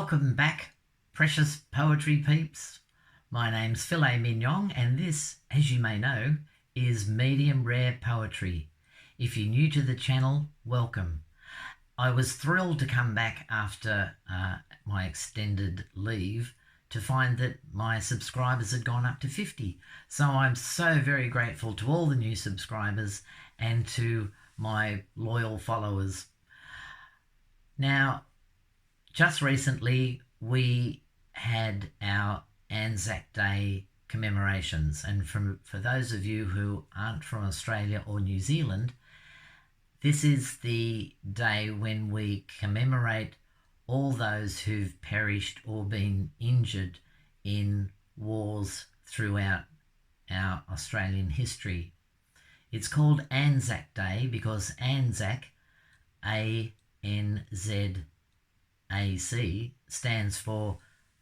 Welcome back, precious poetry peeps. My name's Filet Mignon, and this, as you may know, is medium rare poetry. If you're new to the channel, welcome. I was thrilled to come back after my extended leave to find that my subscribers had gone up to 50. So I'm so very grateful to all the new subscribers and to my loyal followers. Now, just recently we had our ANZAC Day commemorations, and for those of you who aren't from Australia or New Zealand, this is the day when we commemorate all those who've perished or been injured in wars throughout our Australian history. It's called ANZAC Day because ANZAC, ANZAC, stands for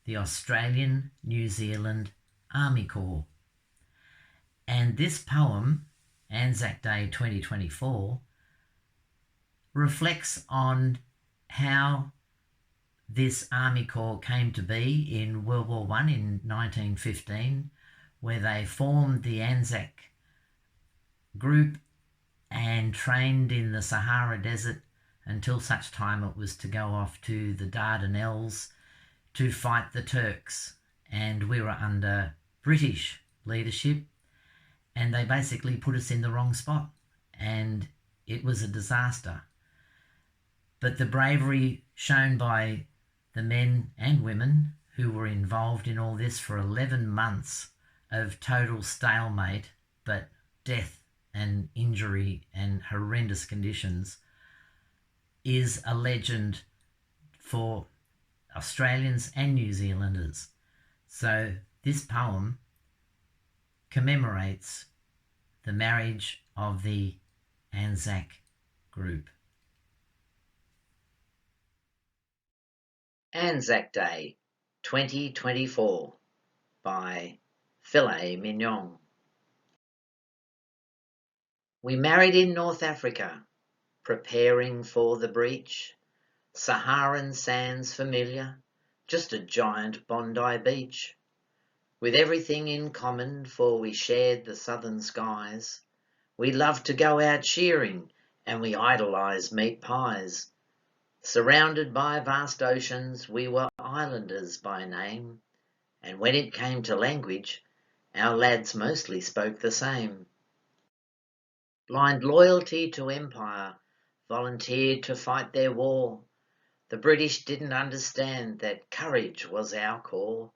the Australian New Zealand Army Corps. And this poem, ANZAC Day 2024, reflects on how this Army Corps came to be in World War I in 1915, where they formed the ANZAC group and trained in the Sahara Desert until such time it was to go off to the Dardanelles to fight the Turks. And we were under British leadership, and they basically put us in the wrong spot, and it was a disaster. But the bravery shown by the men and women who were involved in all this for 11 months of total stalemate, but death and injury and horrendous conditions, is a legend for Australians and New Zealanders. So this poem commemorates the marriage of the ANZAC group. ANZAC Day 2024 by Filet Mignon. We married in North Africa, preparing for the breach. Saharan sands familiar, just a giant Bondi beach. With everything in common, for we shared the southern skies. We loved to go out shearing, and we idolised meat pies. Surrounded by vast oceans, we were islanders by name, and when it came to language, our lads mostly spoke the same. Blind loyalty to empire, volunteered to fight their war. The British didn't understand that courage was our core.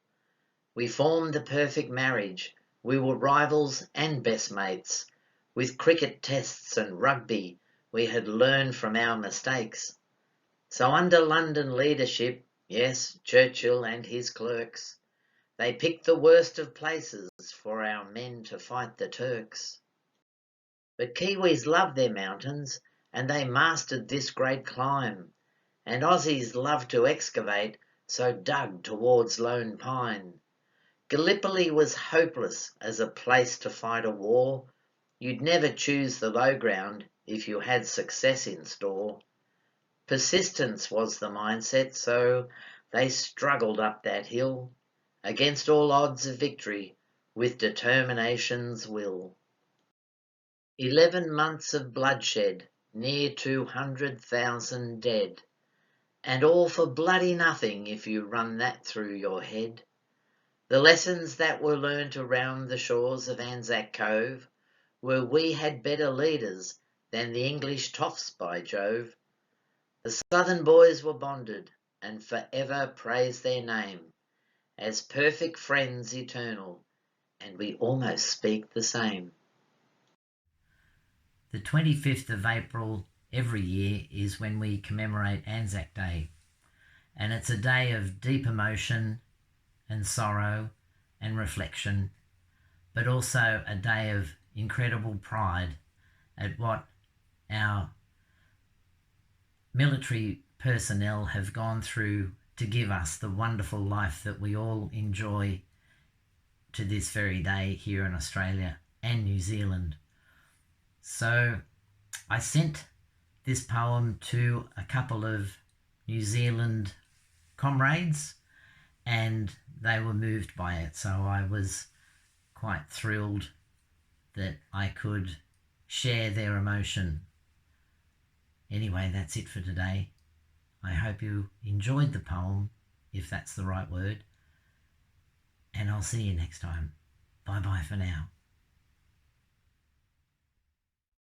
We formed the perfect marriage, we were rivals and best mates. With cricket tests and rugby, we had learned from our mistakes. So under London leadership, yes, Churchill and his clerks, they picked the worst of places for our men to fight the Turks. But Kiwis love their mountains, and they mastered this great climb, and Aussies love to excavate, so dug towards Lone Pine. Gallipoli was hopeless as a place to fight a war. You'd never choose the low ground if you had success in store. Persistence was the mindset, so they struggled up that hill, against all odds of victory, with determination's will. 11 months of bloodshed, near 200,000 dead, and all for bloody nothing if you run that through your head. The lessons that were learnt around the shores of Anzac Cove were we had better leaders than the English toffs, by Jove. The southern boys were bonded, and forever praise their name, as perfect friends eternal, and we almost speak the same. The 25th of April every year is when we commemorate ANZAC Day, and it's a day of deep emotion and sorrow and reflection, but also a day of incredible pride at what our military personnel have gone through to give us the wonderful life that we all enjoy to this very day here in Australia and New Zealand. So I sent this poem to a couple of New Zealand comrades, and they were moved by it. So I was quite thrilled that I could share their emotion. Anyway, that's it for today. I hope you enjoyed the poem, if that's the right word, and I'll see you next time. Bye bye for now.